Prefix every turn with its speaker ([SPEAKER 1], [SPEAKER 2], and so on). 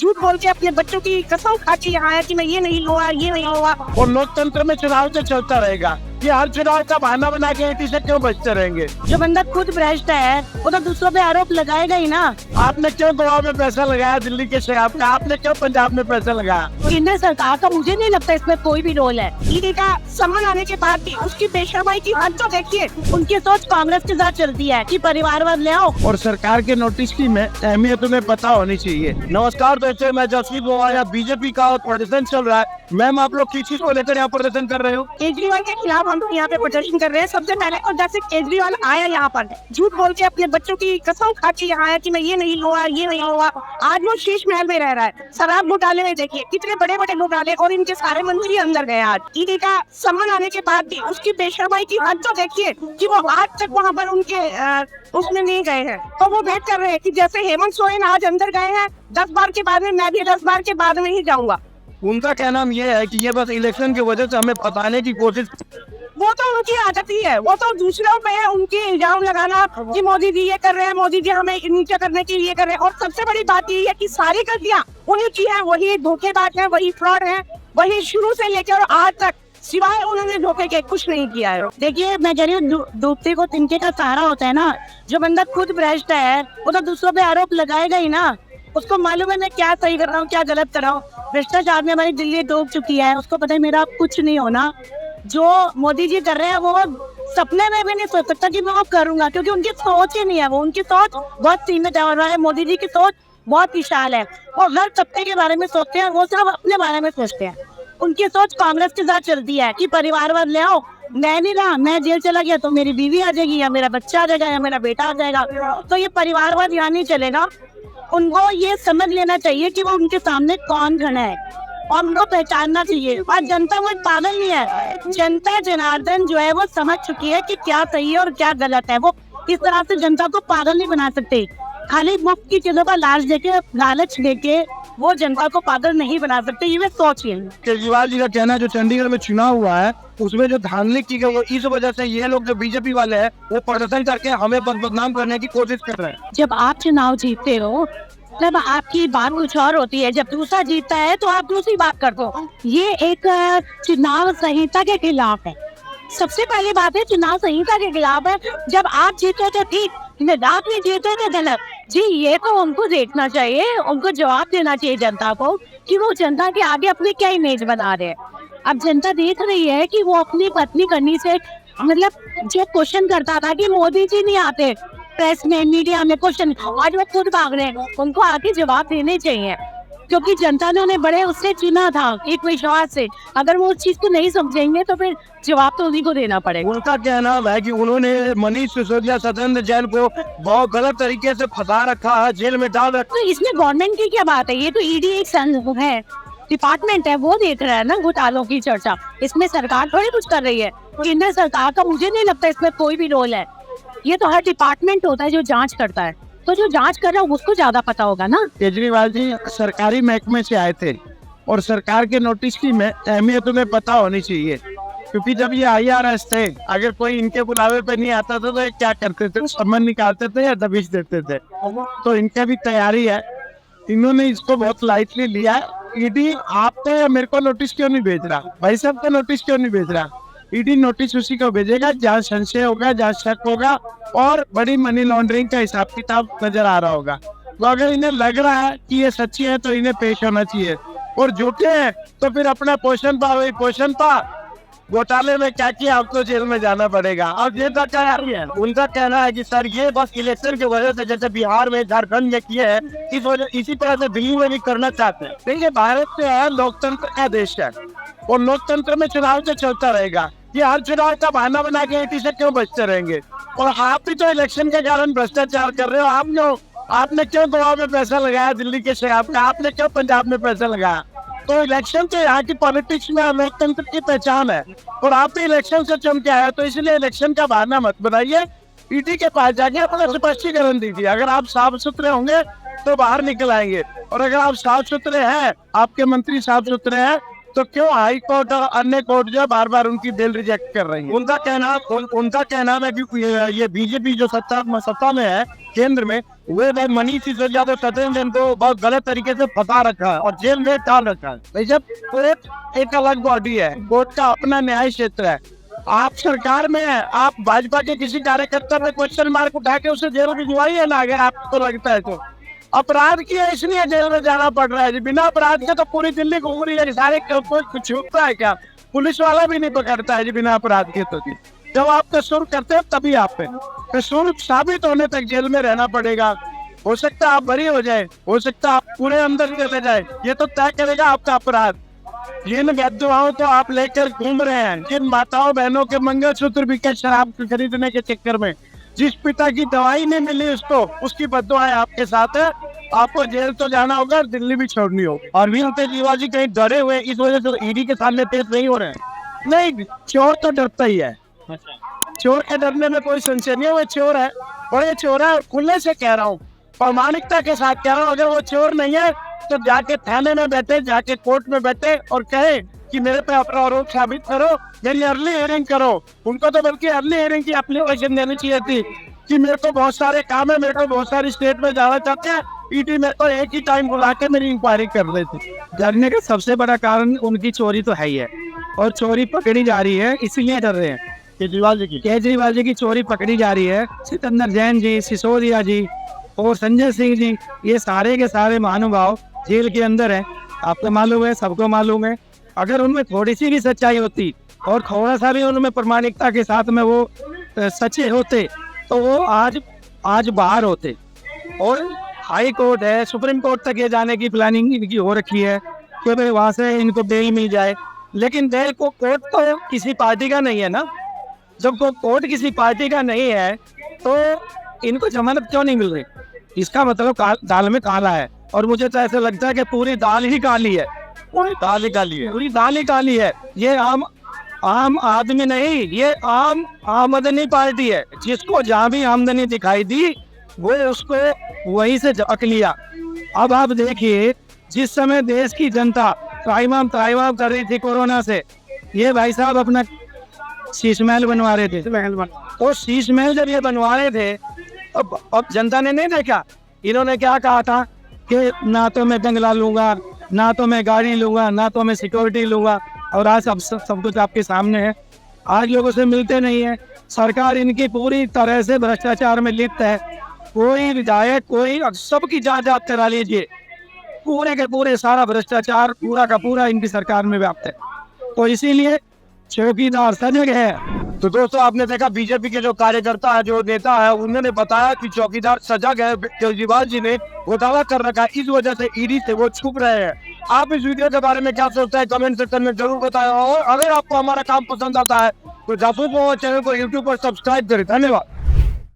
[SPEAKER 1] झूठ बोल के अपने बच्चों की कसम खा के यहाँ आया कि मैं ये नहीं लूंगा, ये नहीं लूंगा।
[SPEAKER 2] और लोकतंत्र में चुनाव तो चलता रहेगा, ये हर चुनाव का बहाना बना के एटी से क्यों बचते रहेंगे?
[SPEAKER 1] जो बंदा खुद भ्रष्ट है वो तो दूसरों पे आरोप लगाएगा ही ना।
[SPEAKER 2] आपने क्यों गोवा में पैसा लगाया, दिल्ली के शराब का? आपने क्यों पंजाब में पैसा लगाया?
[SPEAKER 1] केंद्र सरकार का मुझे नहीं लगता इसमें कोई भी रोल है। ईडी का सम्मान आने के बाद भी उसकी बेशर्माई की हद तो देखिए। उनकी सोच कांग्रेस के साथ चलती है कि परिवारवाद ले आओ।
[SPEAKER 2] और सरकार के नोटिस की में अहमियत तुम्हें पता होनी चाहिए। नमस्कार दोस्तों, मैं जसवीर बोवा। बीजेपी का प्रदर्शन चल रहा है। मैम, आप लोग किस चीज को लेकर यहाँ प्रदर्शन कर रहे हो?
[SPEAKER 1] केजरीवाल के खिलाफ हम यहाँ पे प्रदर्शन कर रहे हैं। सबसे पहले और जैसे केजरीवाल आया यहाँ पर झूठ बोल के अपने बच्चों की कसम खा के यहाँ आया कि मैं ये नहीं लूंगा, ये नहीं लूंगा। आज वो शीश महल में रह रहा है। शराब घोटाले में देखिए कितने बड़े बड़े घोटाले, और इनके सारे मंत्री अंदर गए। आज ईडी का सम्मान आने के बाद भी उसकी बेशर्माई की हद तो देखिए कि वो आज तक वहाँ पर उनके उसमें नहीं गए हैं। तो वो वेट कर रहे हैं कि जैसे हेमंत सोरेन आज अंदर गए हैं 10 बार के बाद में, मैं भी 10 बार के बाद में ही जाऊंगा।
[SPEAKER 2] उनका कहना ये है कि ये बस इलेक्शन की वजह से हमें बताने की कोशिश।
[SPEAKER 1] वो तो उनकी आदत ही है। वो तो दूसरों पे है उनके इल्जाम लगाना कि मोदी जी ये कर रहे हैं, मोदी जी हमें नीचे करने के लिए कर रहे हैं। और सबसे बड़ी बात ये है कि सारी गलतियां उन्हीं की है। वही धोखेबाज है, वही फ्रॉड है, वही शुरू से लेकर आज तक सिवाय उन्होंने धोखे के कुछ नहीं किया है। देखिए मैं कह रही हूँ, डूबते को तिनके का सहारा होता है ना। जो बंदा खुद भ्रष्ट है वो तो दूसरों पे आरोप लगाएगा ही ना। उसको मालूम है मैं क्या सही कर रहा हूँ, क्या गलत कर रहा हूँ। भ्रष्टाचार में हमारी दिल्ली डूब चुकी है। उसको पता है मेरा कुछ नहीं होना। जो मोदी जी कर रहे हैं वो सपने में भी नहीं सोच सकता कि मैं वो करूंगा, क्योंकि उनकी सोच ही नहीं है। वो उनकी सोच बहुत सीमित है। मोदी जी की सोच बहुत विशाल है। वो हर तबके के बारे में सोचते हैं, वो सिर्फ अपने बारे में सोचते हैं। उनकी सोच कांग्रेस के साथ चलती है कि परिवारवाद ले आओ। मैं नहीं रहा, मैं जेल चला गया तो मेरी बीवी आ जाएगी, या मेरा बच्चा आ जाएगा, या मेरा बेटा आ जाएगा। तो ये परिवारवाद यहाँ नहीं चलेगा। उनको ये समझ लेना चाहिए कि वो उनके सामने कौन खड़ा है और उनको पहचानना चाहिए। और जनता वो पागल नहीं है। जनता जनार्दन जो है वो समझ चुकी है कि क्या सही है और क्या गलत है। वो इस तरह से जनता को पागल नहीं बना सकते। खाली मुफ्त की चीजों का लालच देके वो जनता को पागल नहीं बना सकते। ये सोचिए।
[SPEAKER 2] केजरीवाल जी का कहना है जो चंडीगढ़ में चुनाव हुआ है उसमें जो धांधली की गई, इस वजह से ये लोग जो बीजेपी वाले हैं वो प्रदर्शन करके हमें बदनाम करने की कोशिश कर रहे हैं।
[SPEAKER 1] जब आप चुनाव जीतते हो तब आपकी बात कुछ और होती है। जब दूसरा जीतता है तो आप दूसरी बात करते हो। ये एक चुनाव संहिता के खिलाफ है। सबसे पहली बात है चुनाव संहिता के खिलाफ है। जब आप जीते तो ठीक, आप नहीं जीते तो गलत। जी ये तो उनको देखना चाहिए, उनको जवाब देना चाहिए जनता को कि वो जनता के आगे अपनी क्या इमेज बना रहे हैं। अब जनता देख रही है कि वो अपनी पत्नी करनी से, मतलब जो क्वेश्चन करता था कि मोदी जी नहीं आते प्रेस में, मीडिया में क्वेश्चन, आज वो खुद भाग रहे हैं। उनको आगे जवाब देने चाहिए, क्योंकि जनता ने उन्हें बड़े उससे चुना था एक विश्वास से। अगर वो उस चीज को नहीं समझेंगे तो फिर जवाब तो उन्हीं को देना पड़ेगा।
[SPEAKER 2] उनका कहना है कि उन्होंने मनीष सिसोदिया, सत्येंद्र जैन को बहुत गलत तरीके से फंसा रखा है, जेल में डाल रखा।
[SPEAKER 1] तो इसमें गवर्नमेंट की क्या बात है? ये तो ईडी एक है, डिपार्टमेंट है, वो देख रहा है ना घोटालों की चर्चा। इसमें सरकार थोड़ी कुछ कर रही है। केंद्र सरकार का मुझे नहीं लगता इसमें कोई भी रोल है। ये तो हर डिपार्टमेंट होता है जो जांच करता है। तो जो जांच कर रहा है उसको ज्यादा पता होगा ना।
[SPEAKER 2] केजरीवाल जी सरकारी महकमे से आए थे और सरकार के नोटिस की में अहमियत तुम्हें पता होनी चाहिए, क्योंकि जब ये IRS थे, अगर कोई इनके बुलावे पे नहीं आता था तो ये क्या करते थे? सम्मान निकालते थे या दबिश देते थे? तो इनका भी तैयारी है। इन्होंने इसको बहुत लाइटली लिया है। ईडी आप तो मेरे को नोटिस क्यों नहीं भेज रहा? भाई साहब का नोटिस क्यों नहीं भेज रहा? ईडी नोटिस उसी को भेजेगा जहाँ संशय होगा, जहाँ शक होगा और बड़ी मनी लॉन्ड्रिंग का हिसाब किताब नजर आ रहा होगा। तो अगर इन्हें लग रहा है कि ये सच्ची है तो इन्हें पेश होना चाहिए, और झूठे हैं तो फिर अपना पोषण पा घोटाले में क्या किया आपको जेल में जाना पड़ेगा। और ये तो क्या है, उनका कहना है कि सर ये बस इलेक्शन की वजह से, जैसे बिहार में, झारखंड में किए हैं, इसी तरह से दिल्ली में भी करना चाहते हैं। देखिए भारत जो है लोकतंत्र का देश है और लोकतंत्र में चुनाव तो चलता रहेगा। ये हर चुनाव का बहाना बना के एटी से क्यों बचते रहेंगे? और आप भी तो इलेक्शन के कारण भ्रष्टाचार कर रहे हो। आपने क्यों गोवा में पैसा लगाया, दिल्ली के शराब का? आपने क्यों पंजाब में पैसा लगाया? तो इलेक्शन तो यहाँ की पॉलिटिक्स में लोकतंत्र की पहचान है और आप भी इलेक्शन से चमके आए, तो इसलिए इलेक्शन का बहाना मत बनाइए। ईडी के पास जाके अपना स्पष्टीकरण दीजिए। अगर आप साफ सुथरे होंगे तो बाहर निकल आएंगे, और अगर आप साफ सुथरे हैं, आपके मंत्री साफ सुथरे हैं, तो क्यों हाई कोर्ट और अन्य कोर्ट जो बार बार उनकी बेल रिजेक्ट कर रही है? उनका कहना है कि ये बीजेपी जो सत्ता में है केंद्र में, वे भाई मनीष सिसोदिया तो सत्येंद्र जैन को बहुत गलत तरीके से फंसा रखा है और जेल में डाल रखा है। भाई जब एक अलग बॉडी है, कोर्ट का अपना न्याय क्षेत्र है, आप सरकार में है, आप भाजपा के किसी कार्यकर्ता पे क्वेश्चन मार्क उठा के उसे जेल भिजवाइए ना, अगर आपको लगता है तो। अपराध किया इसलिए जेल में जाना पड़ रहा है जी, बिना अपराध के तो पूरी दिल्ली घूम रही है, सारे कुछ छुपता है क्या? पुलिस वाला भी नहीं पकड़ता है जी बिना अपराध के। तो जी जब आप कसूर करते हैं तभी आप पे कसूर साबित होने तक जेल में रहना पड़ेगा। हो सकता है आप बरी हो जाए, हो सकता है आप पूरे अंदर चले जाए, ये तो तय करेगा आपका अपराध। जिन विधवाओं को आप लेकर घूम रहे हैं, जिन माताओं बहनों के मंगलसूत्र बिके शराब खरीदने के चक्कर में, जिस पिता की दवाई नहीं मिली उसको, उसकी बददुआएं आपके साथ है। आपको जेल तो जाना होगा, दिल्ली भी छोड़नी होगी। और वीर केजरीवाल जी कहीं डरे हुए इस वजह से ईडी के सामने पेश नहीं हो रहे हैं? नहीं, चोर तो डरता ही है। चोर के डरने में कोई संशय नहीं है, वो चोर है, बड़े चोर है। खुले से कह रहा हूँ, प्रामाणिकता के साथ कह रहा हूँ, अगर वो चोर नहीं है तो जाके थाने में बैठे, जाके कोर्ट में बैठे और कहे कि मेरे पे अपना आरोप साबित करो, मेरी अर्ली हियरिंग करो। उनको तो बल्कि अर्ली हियरिंग की एप्लीकेशन देनी चाहिए थी कि मेरे को बहुत सारे काम है, मेरे को बहुत सारी स्टेट में जाना चाहते हैं, ईडी मेरे को एक ही टाइम बुला के मेरी इंक्वायरी कर लेती। डरने का सबसे बड़ा कारण उनकी चोरी तो है ही है, और चोरी पकड़ी जा रही है इसलिए डर रहे हैं। केजरीवाल जी की चोरी पकड़ी जा रही है। सत्येंद्र जैन जी, सिसोदिया जी और संजय सिंह जी, ये सारे के सारे महानुभाव जेल के अंदर है। आपको मालूम है, सबको मालूम है। अगर उनमें थोड़ी सी भी सच्चाई होती और थोड़ा सा भी उनमें प्रामाणिकता के साथ में वो सच्चे होते तो वो आज बाहर होते। और हाई कोर्ट है, सुप्रीम कोर्ट तक ये जाने की प्लानिंग इनकी हो रखी है कि भाई वहाँ से इनको बेल मिल जाए। लेकिन बेल को कोर्ट तो किसी पार्टी का नहीं है ना। जब को कोर्ट किसी पार्टी का नहीं है तो इनको जमानत क्यों नहीं मिल रही? इसका मतलब दाल में काला है। और मुझे तो ऐसा लगता है कि पूरी दाल ही काली है, पूरी दाल ही काली है। ये आम आदमी नहीं, ये आमदनी पार्टी है। जिसको जहाँ भी आमदनी दिखाई दी वो उसको वहीं से झपक लिया। अब आप देखिए, जिस समय देश की जनता त्राहिमाम कर रही थी कोरोना से, ये भाई साहब अपना शीश महल बनवा रहे थे। तो शीश महल जब ये बनवा रहे थे, अब जनता ने नहीं देखा। इन्होंने क्या कहा था कि ना तो मैं बंगला लूंगा, ना तो मैं गाड़ी लूंगा, ना तो मैं सिक्योरिटी लूंगा। और आज सब कुछ आपके सामने है। आज लोगों से मिलते नहीं है। सरकार इनकी पूरी तरह से भ्रष्टाचार में लिप्त है। कोई विधायक, कोई सबकी जांच आप करा लीजिए, पूरे के पूरे सारा भ्रष्टाचार पूरा का पूरा इनकी सरकार में व्याप्त है। तो इसीलिए चौकीदार सजग है। तो दोस्तों, आपने देखा बीजेपी के जो कार्यकर्ता है, जो नेता है, उन्होंने बताया कि चौकीदार सजग है। केजरीवाल जी ने घोटाला कर रखा है, इस वजह से ईडी से वो छुप रहे हैं। आप इस वीडियो के बारे में क्या सोचते हैं कमेंट सेक्शन में जरूर बताएं। और अगर आपको हमारा काम पसंद आता है तो जासूस चैनल को यूट्यूब पर सब्सक्राइब करें। धन्यवाद।